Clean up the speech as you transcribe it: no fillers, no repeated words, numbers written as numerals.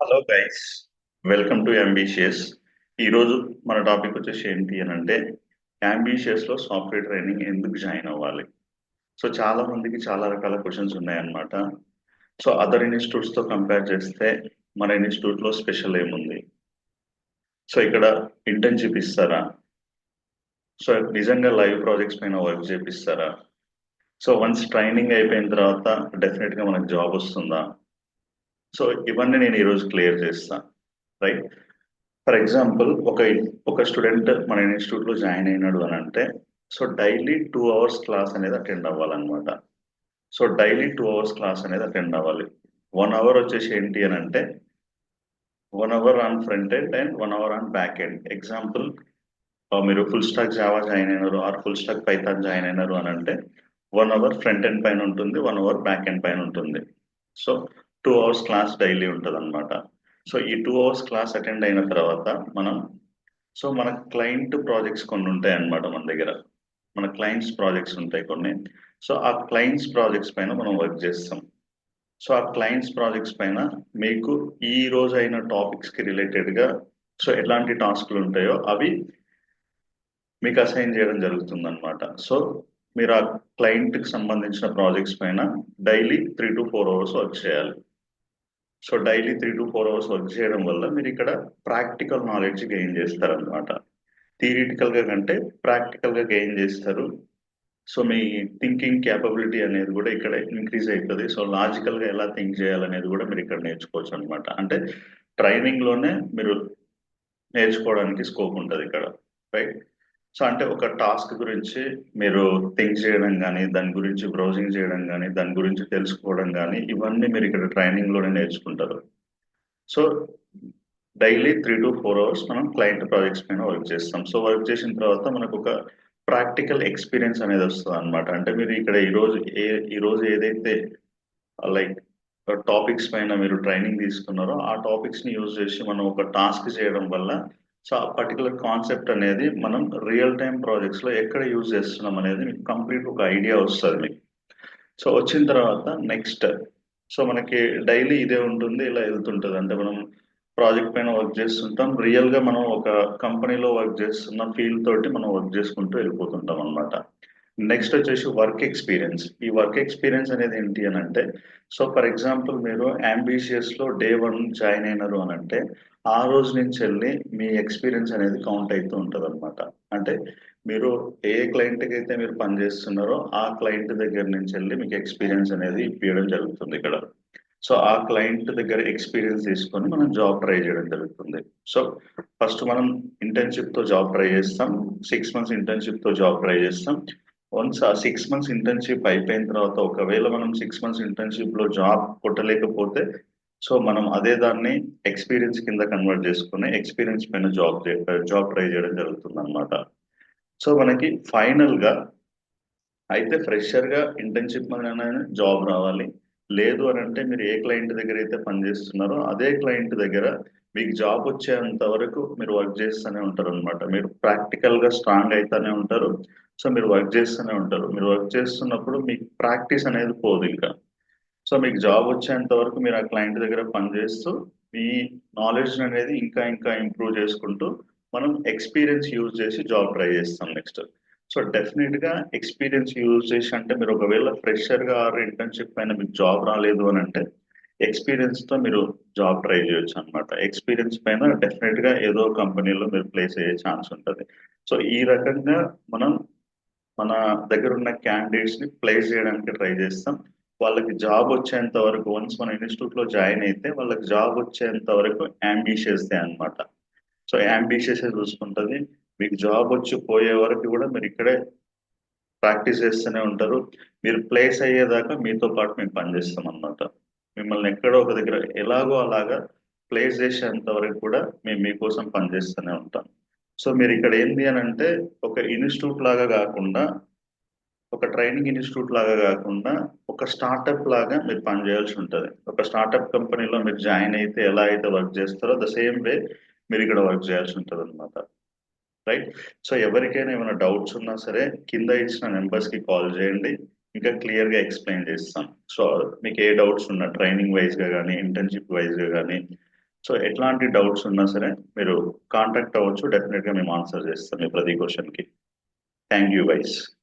Hello guys, welcome to ambitious. ఈరోజు మన topic వచ్చేసి ఏంటి అని అంటే అంబిషియస్ లో సాఫ్ట్వేర్ ట్రైనింగ్ ఎందుకు జాయిన్ అవ్వాలి. సో చాలా మందికి చాలా రకాల క్వశ్చన్స్ ఉన్నాయన్నమాట. సో అదర్ ఇన్స్టిట్యూట్స్ తో కంపేర్ చేస్తే మన ఇన్స్టిట్యూట్ లో స్పెషల్ ఏముంది. సో ఇక్కడ ఇంటర్న్షిప్ ఇస్తారా? సో నిజంగా లైవ్ ప్రాజెక్ట్స్ పైన వర్క్ చేపిస్తారా? సో వన్స్ ట్రైనింగ్ అయిపోయిన తర్వాత డెఫినెట్ గా మనకు జాబ్ వస్తుందా? సో ఇవన్నీ నేను ఈరోజు క్లియర్ చేస్తాను. రైట్. ఫర్ ఎగ్జాంపుల్ ఒక స్టూడెంట్ మన ఇన్స్టిట్యూట్ లో జాయిన్ అయినాడు అని అంటే సో డైలీ 2 అవర్స్ క్లాస్ అనేది అటెండ్ అవ్వాలన్నమాట. సో డైలీ 2 అవర్స్ క్లాస్ అనేది అటెండ్ అవ్వాలి. 1 అవర్ వచ్చేసి ఏంటి అని అంటే 1 hour on front end and 1 hour on back end. Example, మీరు ఫుల్ స్టాక్ జావా జాయిన్ అయినారు or full stack Python join అయినారు అని అంటే 1 అవర్ ఫ్రంట్ ఎండ్ పైన ఉంటుంది, 1 అవర్ బ్యాక్ ఎండ్ పైన ఉంటుంది. సో 2 అవర్స్ క్లాస్ డైలీ ఉంటుంది అనమాట. సో ఈ 2 అవర్స్ క్లాస్ అటెండ్ అయిన తర్వాత మనం మన క్లయింట్ ప్రాజెక్ట్స్ కొన్ని ఉంటాయి అన్నమాట మన దగ్గర. మన క్లయింట్స్ ప్రాజెక్ట్స్ ఉంటాయి కొన్ని. సో ఆ క్లయింట్స్ ప్రాజెక్ట్స్ పైన మనం వర్క్ చేస్తాం. సో ఆ క్లయింట్స్ ప్రాజెక్ట్స్ పైన మీకు ఈ రోజు అయిన టాపిక్స్ కి రిలేటెడ్ గా సో ఎలాంటి టాస్క్లు ఉంటాయో అవి మీకు అసైన్ చేయడం జరుగుతుంది అనమాట. సో మీరు ఆ క్లయింట్ కి సంబంధించిన ప్రాజెక్ట్స్ పైన డైలీ 3 to 4 అవర్స్ వర్క్ చేయాలి. So daily 3 to 4 hours work చేయడం వల్ల మీరు ఇక్కడ ప్రాక్టికల్ నాలెడ్జ్ గెయిన్ చేస్తారనమాట. థియరిటికల్ గా కంటే ప్రాక్టికల్ గా గెయిన్ చేస్తారు. సో మీ థింకింగ్ క్యాపబిలిటీ అనేది కూడా ఇక్కడ ఇంక్రీజ్ అవుతుంది. సో లాజికల్ గా ఎలా థింక్ చేయాలనేది కూడా మీరు ఇక్కడ నేర్చుకోవచ్చు అనమాట. అంటే ట్రైనింగ్ లోనే మీరు నేర్చుకోవడానికి స్కోప్ ఉంటుంది ఇక్కడ. రైట్. సో అంటే ఒక టాస్క్ గురించి మీరు థింక్ చేయడం కానీ, దాని గురించి బ్రౌజింగ్ చేయడం కానీ, దాని గురించి తెలుసుకోవడం కానీ, ఇవన్నీ మీరు ఇక్కడ ట్రైనింగ్ లోనే నేర్చుకుంటారు. సో డైలీ 3 to 4 అవర్స్ మనం క్లయింట్ ప్రాజెక్ట్స్ పైన వర్క్ చేస్తాం. సో వర్క్ చేసిన తర్వాత మనకు ఒక ప్రాక్టికల్ ఎక్స్పీరియన్స్ అనేది వస్తుంది అనమాట. అంటే మీరు ఇక్కడ ఈ రోజు ఏదైతే లైక్ టాపిక్స్ పైన మీరు ట్రైనింగ్ తీసుకున్నారో ఆ టాపిక్స్ ని యూజ్ చేసి మనం ఒక టాస్క్ చేయడం వల్ల సో ఆ పర్టికులర్ కాన్సెప్ట్ అనేది మనం రియల్ టైం ప్రాజెక్ట్స్ లో ఎక్కడ యూజ్ చేస్తున్నాం అనేది మీకు కంప్లీట్ ఒక ఐడియా వస్తుంది మీకు. సో వచ్చిన తర్వాత నెక్స్ట్ సో మనకి డైలీ ఇదే ఉంటుంది, ఇలా వెళ్తుంటుంది. అంటే మనం ప్రాజెక్ట్ పైన వర్క్ చేస్తుంటాం, రియల్ గా మనం ఒక కంపెనీలో వర్క్ చేస్తున్న ఫీల్ తోటి మనం వర్క్ చేసుకుంటూ వెళ్ళిపోతుంటాం అనమాట. నెక్స్ట్ వచ్చేసి వర్క్ ఎక్స్పీరియన్స్. ఈ వర్క్ ఎక్స్పీరియన్స్ అనేది ఏంటి అని అంటే సో ఫర్ ఎగ్జాంపుల్ మీరు అంబిషియస్ లో డే 1 జాయిన్ అయినారు అని అంటే ఆ రోజు నుంచి వెళ్ళి మీ ఎక్స్పీరియన్స్ అనేది కౌంట్ అవుతూ ఉంటుంది అనమాట. అంటే మీరు ఏ క్లయింట్ కి అయితే మీరు పనిచేస్తున్నారో ఆ క్లయింట్ దగ్గర నుంచి వెళ్ళి మీకు ఎక్స్పీరియన్స్ అనేది ఇప్పించడం జరుగుతుంది ఇక్కడ. సో ఆ క్లయింట్ దగ్గర ఎక్స్పీరియన్స్ తీసుకొని మనం జాబ్ ట్రై చేయడం జరుగుతుంది. సో ఫస్ట్ మనం ఇంటర్న్షిప్ తో జాబ్ ట్రై చేస్తాం. 6 మంత్స్ ఇంటర్న్షిప్ తో జాబ్ ట్రై చేస్తాం. వన్స్ ఆ 6 మంత్స్ ఇంటర్న్షిప్ అయిపోయిన తర్వాత ఒకవేళ మనం 6 మంత్స్ ఇంటర్న్షిప్ లో జాబ్ కొట్టలేకపోతే సో మనం అదే దాన్ని ఎక్స్పీరియన్స్ కింద కన్వర్ట్ చేసుకుని ఎక్స్పీరియన్స్ పైన జాబ్ ట్రై చేయడం జరుగుతుంది అనమాట. సో మనకి ఫైనల్ గా అయితే ఫ్రెషర్ గా ఇంటర్న్షిప్ మీద జాబ్ రావాలి. లేదు అని అంటే మీరు ఏ క్లయింట్ దగ్గర అయితే పనిచేస్తున్నారో అదే క్లయింట్ దగ్గర మీకు జాబ్ వచ్చేంత వరకు మీరు వర్క్ చేస్తూనే ఉంటారు అనమాట. మీరు ప్రాక్టికల్ గా స్ట్రాంగ్ అయితేనే ఉంటారు. సో మీరు వర్క్ చేస్తూనే ఉంటారు. మీరు వర్క్ చేస్తున్నప్పుడు మీకు ప్రాక్టీస్ అనేది పోదు ఇంకా. సో మీకు జాబ్ వచ్చేంత వరకు మీరు ఆ క్లయింట్ దగ్గర పనిచేస్తూ మీ నాలెడ్జ్ అనేది ఇంకా ఇంకా ఇంప్రూవ్ చేసుకుంటూ మనం ఎక్స్పీరియన్స్ యూజ్ చేసి జాబ్ ట్రై చేస్తాం నెక్స్ట్. సో డెఫినెట్ గా ఎక్స్పీరియన్స్ యూజ్ చేసి అంటే మీరు ఒకవేళ ఫ్రెషర్ గా ఆర్ ఇంటర్న్షిప్ పైన మీకు జాబ్ రాలేదు అని అంటే ఎక్స్పీరియన్స్ తో మీరు జాబ్ ట్రై చేయొచ్చు అనమాట. ఎక్స్పీరియన్స్ పైన డెఫినెట్ గా ఏదో కంపెనీలో మీరు ప్లేస్ అయ్యే ఛాన్స్ ఉంటుంది. సో ఈ రకంగా మనం మన దగ్గర ఉన్న క్యాండిడేట్స్ ని ప్లేస్ చేయడానికి ట్రై చేస్తాం. వాళ్ళకి జాబ్ వచ్చేంత వరకు వన్స్ మన ఇన్స్టిట్యూట్ లో జాయిన్ అయితే వాళ్ళకి జాబ్ వచ్చేంత వరకు అంబిషియస్ దే అనమాట. సో అంబిషియస్ చూసుకుంటది. మీకు జాబ్ వచ్చి పోయే వరకు కూడా మీరు ఇక్కడే ప్రాక్టీస్ చేస్తూనే ఉంటారు. మీరు ప్లేస్ అయ్యేదాకా మీతో పాటు మేము పనిచేస్తాం అన్నమాట. మిమ్మల్ని ఎక్కడో ఒక దగ్గర ఎలాగో అలాగా ప్లేస్ చేసేంత వరకు కూడా మేము మీకోసం పనిచేస్తూనే ఉంటాం. సో మీరు ఇక్కడ ఏంది అని అంటే ఒక ఇన్స్టిట్యూట్ లాగా కాకుండా ఒక ట్రైనింగ్ ఇన్స్టిట్యూట్ లాగా కాకుండా ఒక స్టార్టప్ లాగా మీరు పనిచేయాల్సి ఉంటుంది. ఒక స్టార్టప్ కంపెనీలో మీరు జాయిన్ అయితే ఎలా అయితే వర్క్ చేస్తారో ద సేమ్ వే మీరు ఇక్కడ వర్క్ చేయాల్సి ఉంటుంది అనమాట. రైట్. సో ఎవరికైనా ఏమైనా డౌట్స్ ఉన్నా సరే కింద ఇచ్చిన నెంబర్స్ కి కాల్ చేయండి. ఇంకా క్లియర్ గా ఎక్స్ప్లెయిన్ చేస్తాం. సో మీకు ఏ డౌట్స్ ఉన్నా ట్రైనింగ్ వైజ్ గా కానీ ఇంటర్న్షిప్ వైజ్ గా కానీ సో ఎట్లాంటి డౌట్స్ ఉన్నా సరే మీరు కాంటాక్ట్ అవ్వచ్చు, డెఫినెట్గా మేము ఆన్సర్ చేస్తాం మీ ప్రతి క్వశ్చన్కి. Thank you guys.